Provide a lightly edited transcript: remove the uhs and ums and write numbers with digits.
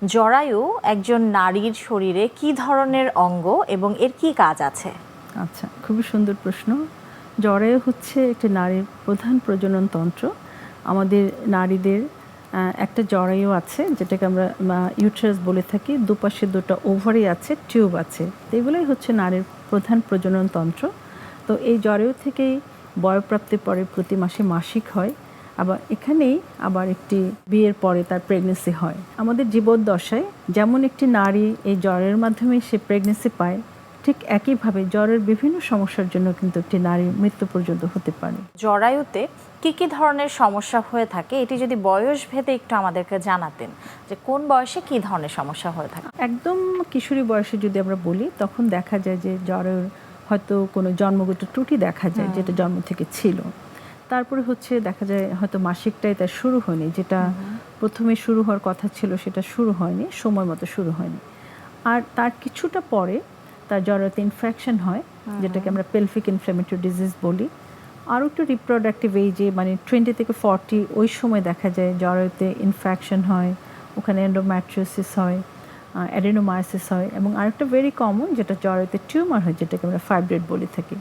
জরায়ু একজন নারীর শরীরে কি ধরনের অঙ্গ এবং এর কি কাজ আছে? আচ্ছা, খুবই সুন্দর প্রশ্ন। জরায়ু হচ্ছে একটি নারীর প্রধান প্রজনন তন্ত্র। আমাদের নারীদের একটা জরায়ু আছে যেটাকে আমরা ইউটেরাস বলে থাকি। দুপাশে দুটো ওভারি আছে, টিউব আছে। তো এগুলোই হচ্ছে নারীর প্রধান প্রজনন তন্ত্র। তো এই জরায়ু থেকেই বয়ঃপ্রাপ্তির পরে প্রতি মাসে মাসিক হয়। আবার এখানেই আবার একটি বিয়ের পরে তার প্রেগনেন্সি হয়। আমাদের জীবদ্দশায় যেমন একটি নারী এই জ্বরের মাধ্যমে সে প্রেগনেন্সি পায়, ঠিক একইভাবে জ্বরের বিভিন্ন সমস্যার জন্য কিন্তু একটি নারীর মৃত্যু পর্যন্ত হতে পারে। জরায়ুতে কি কি ধরনের সমস্যা হয়ে থাকে এটি যদি বয়স ভেদে একটু আমাদেরকে জানাতেন, যে কোন বয়সে কি ধরনের সমস্যা হয়ে থাকে? একদম কিশোরী বয়সে যদি আমরা বলি, তখন দেখা যায় যে জ্বরের হয়তো কোনো জন্মগত ত্রুটি দেখা যায় যেটা জন্ম থেকে ছিল। তারপরে হচ্ছে দেখা যায় হয়তো মাসিকটাই তার শুরু হয়নি, যেটা প্রথমে শুরু হওয়ার কথা ছিল সেটা শুরু হয়নি, সময় মতো শুরু হয়নি। আর তার কিছুটা পরে তার জরায়ুতে ইনফেকশন হয়, যেটাকে আমরা পেলভিক ইনফ্ল্যামেটরি ডিজিজ বলি। আরও একটু রিপ্রোডাক্টিভ এইজে মানে 20 থেকে 40 ওই সময় দেখা যায় জরায়ুতে ইনফেকশন হয়, ওখানে এন্ডোম্যাট্রিওসিস হয়, অ্যাডেনোমায়োসিস হয়, এবং আরেকটা ভেরি কমন যেটা জরায়ুতে টিউমার হয়, যেটাকে আমরা ফাইব্রয়েড বলে থাকি।